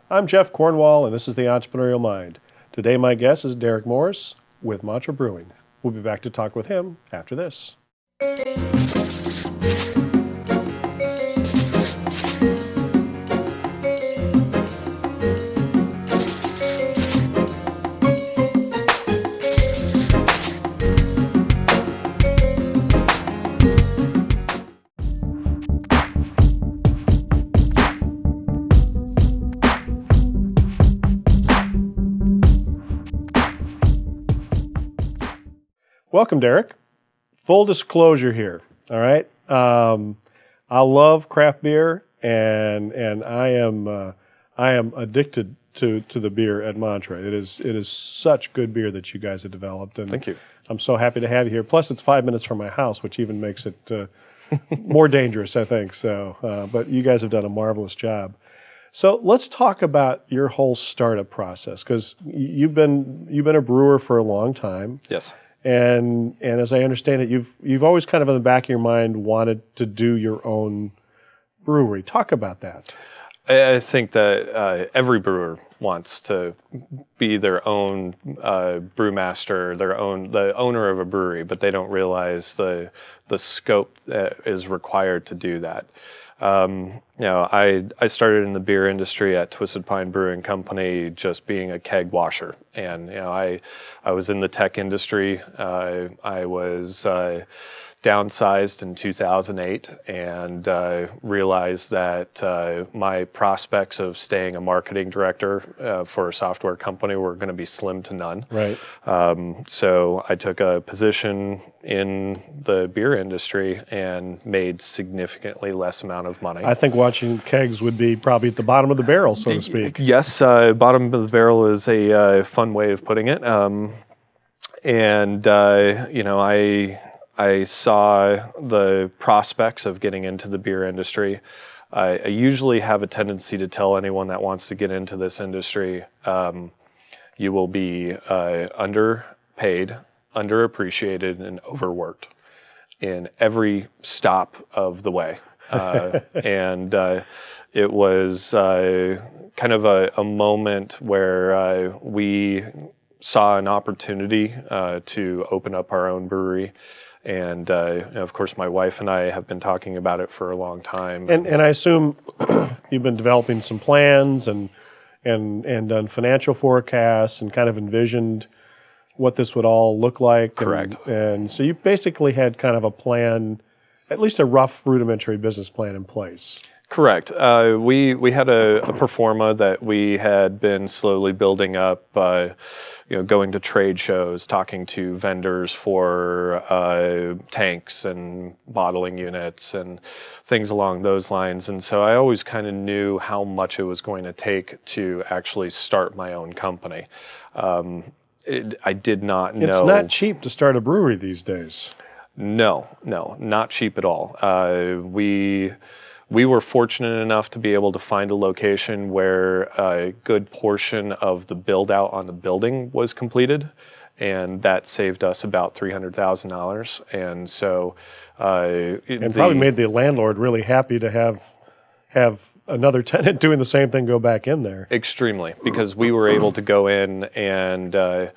I'm Jeff Cornwall, and this is the Entrepreneurial Mind. Today, my guest is Derrick Morse with Mantra Brewing. We'll be back to talk with him after this. Welcome, Derrick. Full disclosure here, all right? I love craft beer, and I am addicted to the beer at Mantra. It is such good beer that you guys have developed, and Thank you. I'm so happy to have you here. Plus, it's 5 minutes from my house, which even makes it more dangerous, I think. So, but you guys have done a marvelous job. So let's talk about your whole startup process, because you've been a brewer for a long time. Yes. And as I understand it, you've always kind of in the back of your mind wanted to do your own brewery. Talk about that. I think that every brewer wants to be their own brewmaster, the owner of a brewery, but they don't realize the scope that is required to do that. I started in the beer industry at Twisted Pine Brewing Company, just being a keg washer, and I was in the tech industry. I was downsized in 2008 and realized that my prospects of staying a marketing director for a software company were going to be slim to none. Right. So I took a position in the beer industry and made significantly less amount of money. I think watching kegs would be probably at the bottom of the barrel, so to speak. Yes, bottom of the barrel is a fun way of putting it. I saw the prospects of getting into the beer industry. I usually have a tendency to tell anyone that wants to get into this industry, you will be underpaid, underappreciated, and overworked in every stop of the way. It was kind of a moment where we saw an opportunity to open up our own brewery. And of course, my wife and I have been talking about it for a long time. And I assume you've been developing some plans and done financial forecasts and kind of envisioned what this would all look like. Correct. And so you basically had kind of a plan, at least a rough rudimentary business plan in place. Correct. We had a pro forma that we had been slowly building up, going to trade shows, talking to vendors for tanks and bottling units and things along those lines. And so I always kind of knew how much it was going to take to actually start my own company. I did not know. It's not cheap to start a brewery these days. No, not cheap at all. We were fortunate enough to be able to find a location where a good portion of the build out on the building was completed, and that saved us about $300,000. And so, probably made the landlord really happy to have another tenant doing the same thing go back in there. Extremely, because we were able to go in and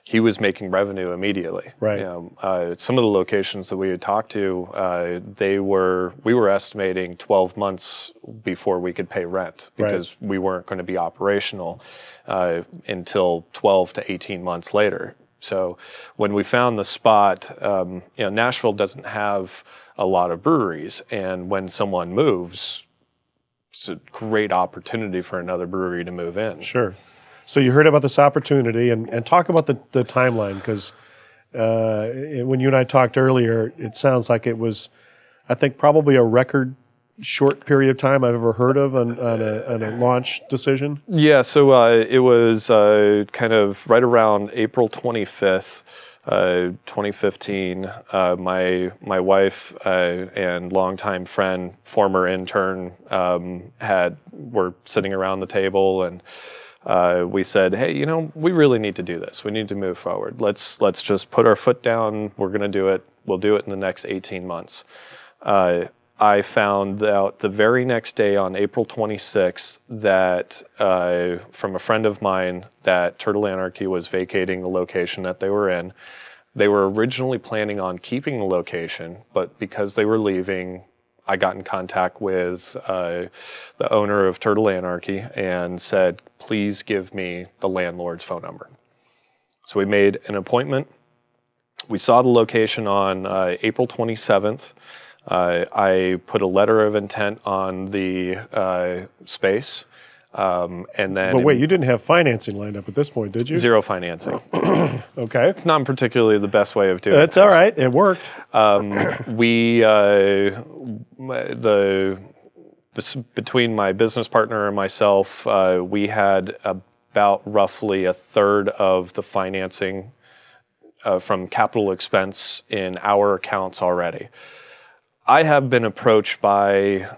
he was making revenue immediately. Right. Some of the locations that we had talked to, we were estimating 12 months before we could pay rent, because we weren't going to be operational until 12 to 18 months later. So when we found the spot, Nashville doesn't have a lot of breweries, and when someone moves, it's a great opportunity for another brewery to move in. Sure. So you heard about this opportunity, and talk about the timeline, because when you and I talked earlier, it sounds like it was, I think, probably a record short period of time I've ever heard of on a launch decision. Yeah, so it was kind of right around April 25th, 2015. My wife and longtime friend, former intern, were sitting around the table, and we said, hey, we really need to do this. We need to move forward. Let's just put our foot down. We're going to do it. We'll do it in the next 18 months. I found out the very next day on April 26th that from a friend of mine that Turtle Anarchy was vacating the location that they were in. They were originally planning on keeping the location, but because they were leaving, I got in contact with the owner of Turtle Anarchy and said, please give me the landlord's phone number. So we made an appointment. We saw the location on April 27th. I put a letter of intent on the space. And then But wait, you didn't have financing lined up at this point, did you? Zero financing. Okay. It's not particularly the best way of doing it. That's all right. It worked. Between my business partner and myself, we had about roughly a third of the financing from capital expense in our accounts already. I have been approached by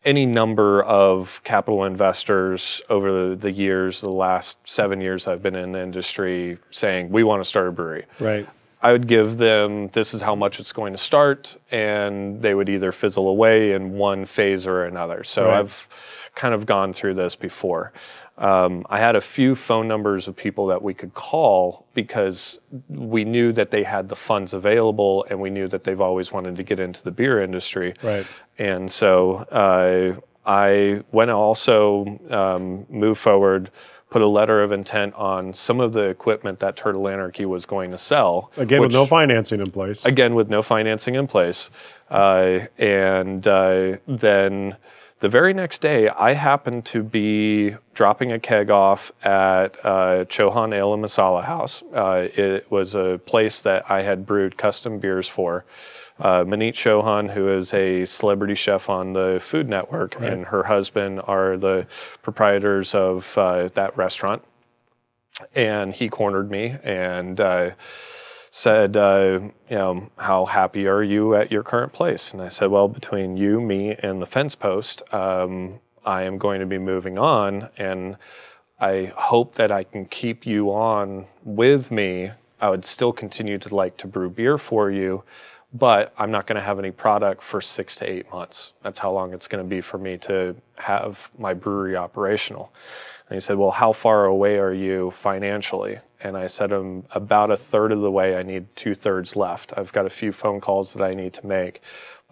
any number of capital investors over the years, the last 7 years I've been in the industry, saying, we want to start a brewery. Right. I would give them, this is how much it's going to start, and they would either fizzle away in one phase or another. So Right. I've kind of gone through this before. I had a few phone numbers of people that we could call because we knew that they had the funds available, and we knew that they've always wanted to get into the beer industry. Right. And so I went to also move forward, put a letter of intent on some of the equipment that Turtle Anarchy was going to sell. Again, with no financing in place. Again, with no financing in place. And then the very next day, I happened to be dropping a keg off at Chauhan Ale and Masala House. It was a place that I had brewed custom beers for. Manit Chauhan, who is a celebrity chef on the Food Network, Right. and her husband are the proprietors of that restaurant. And he cornered me and said, how happy are you at your current place? And I said, well, between you, me, and the fence post, I am going to be moving on, and I hope that I can keep you on with me. I would still continue to like to brew beer for you, but I'm not going to have any product for 6 to 8 months. That's how long it's going to be for me to have my brewery operational. And he said, well, how far away are you financially? And I said, I'm about a third of the way. I need 2/3 left. I've got a few phone calls that I need to make,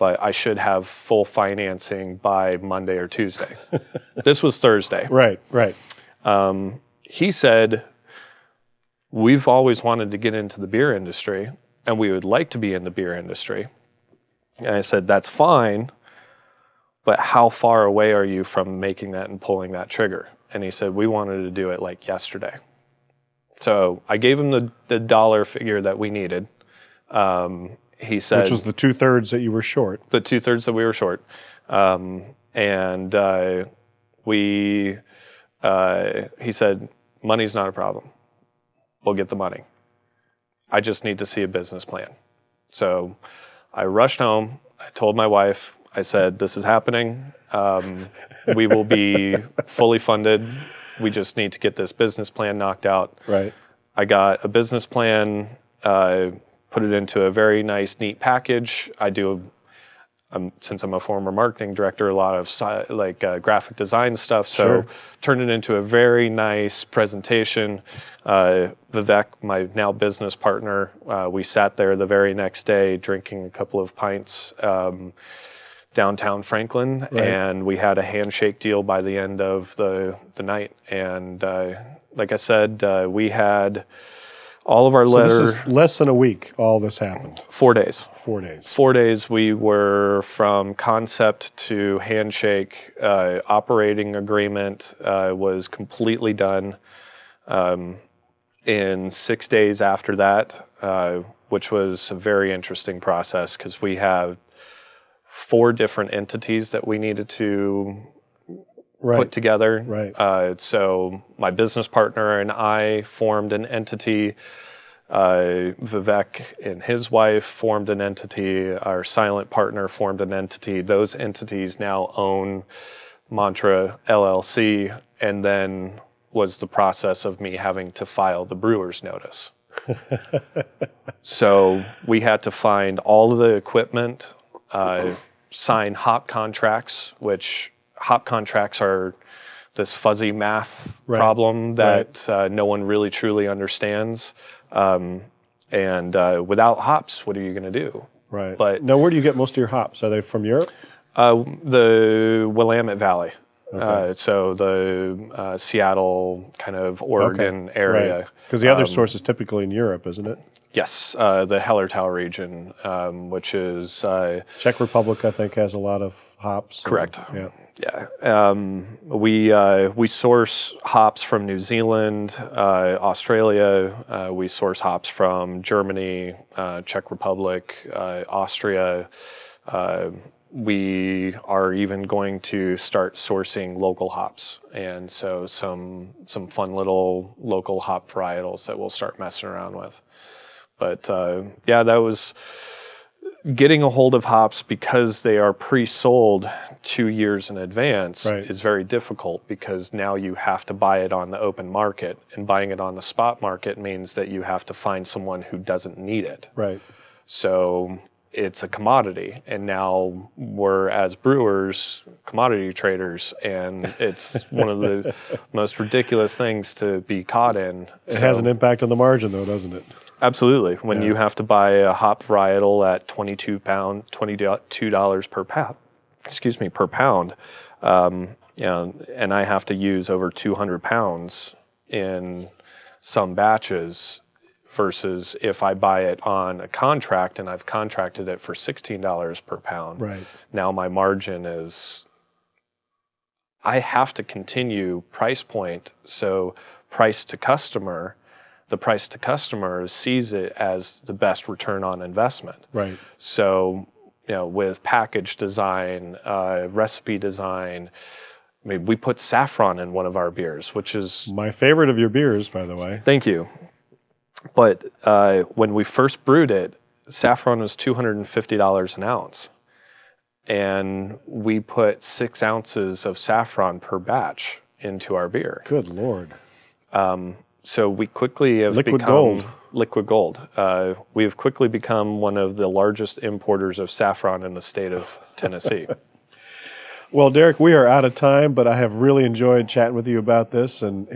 but I should have full financing by Monday or Tuesday. This was Thursday. Right, right. He said, we've always wanted to get into the beer industry, and we would like to be in the beer industry. And I said, that's fine, but how far away are you from making that and pulling that trigger? And he said, we wanted to do it like yesterday. So I gave him the dollar figure that we needed. He said, Which was the 2/3 that you were short. the 2/3 that we were short. He said, money's not a problem. We'll get the money. I just need to see a business plan. So I rushed home. I told my wife, I said, this is happening. We will be fully funded. We just need to get this business plan knocked out. Right. I got a business plan, put it into a very nice, neat package. Since I'm a former marketing director, a lot of graphic design stuff. So Sure. turned it into a very nice presentation. Vivek, my now business partner, we sat there the very next day drinking a couple of pints downtown Franklin, Right. and we had a handshake deal by the end of the night. And like I said, we had all of our So letters. this is less than a week, all this happened. 4 days. 4 days. 4 days we were from concept to handshake. Operating agreement was completely done in 6 days after that, which was a very interesting process because we have 4 different entities that we needed to Right. put together. Right. So my business partner and I formed an entity. Vivek and his wife formed an entity. Our silent partner formed an entity. Those entities now own Mantra LLC, and then was the process of me having to file the brewer's notice. So we had to find all of the equipment. sign hop contracts, which hop contracts are this fuzzy math problem that no one really truly understands. And without hops, what are you going to do? Right. But now, where do you get most of your hops? Are they from Europe? The Willamette Valley. So the Seattle kind of Oregon area. Because the other source is typically in Europe, isn't it? Yes, the Hellertau region, which is Czech Republic, I think, has a lot of hops. correct. Yeah. Yeah, we source hops from New Zealand, Australia. We source hops from Germany, Czech Republic, Austria. We are even going to start sourcing local hops, and so some fun little local hop varietals that we'll start messing around with. But yeah, that was getting a hold of hops because they are pre-sold 2 years in advance is very difficult, because now you have to buy it on the open market, and buying it on the spot market means that you have to find someone who doesn't need it. Right. So it's a commodity, and now we're, as brewers, commodity traders, and it's one of the most ridiculous things to be caught in. It has an impact on the margin, though, doesn't it? Absolutely. When you have to buy a hop varietal at $22 per pound, per pound, and I have to use over 200 pounds in some batches, versus if I buy it on a contract and I've contracted it for $16 per pound. Right. Now my margin is, I have to continue price point, so price to customer. The price to customer sees it as the best return on investment. Right. So, with package design, recipe design, I mean, we put saffron in one of our beers, which is my favorite of your beers, by the way. Thank you. But when we first brewed it, saffron was $250 an ounce, and we put 6 ounces of saffron per batch into our beer. Good Lord. So we quickly have liquid become gold. Liquid gold. We have quickly become one of the largest importers of saffron in the state of Tennessee. Well, Derrick, we are out of time, but I have really enjoyed chatting with you about this. And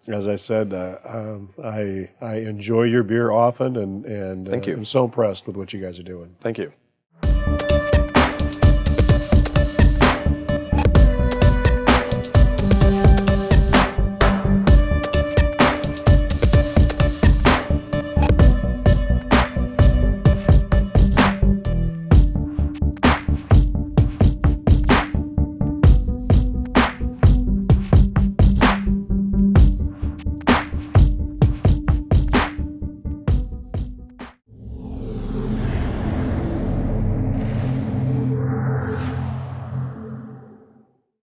as I said, I enjoy your beer often, and Thank you. I'm so impressed with what you guys are doing. Thank you.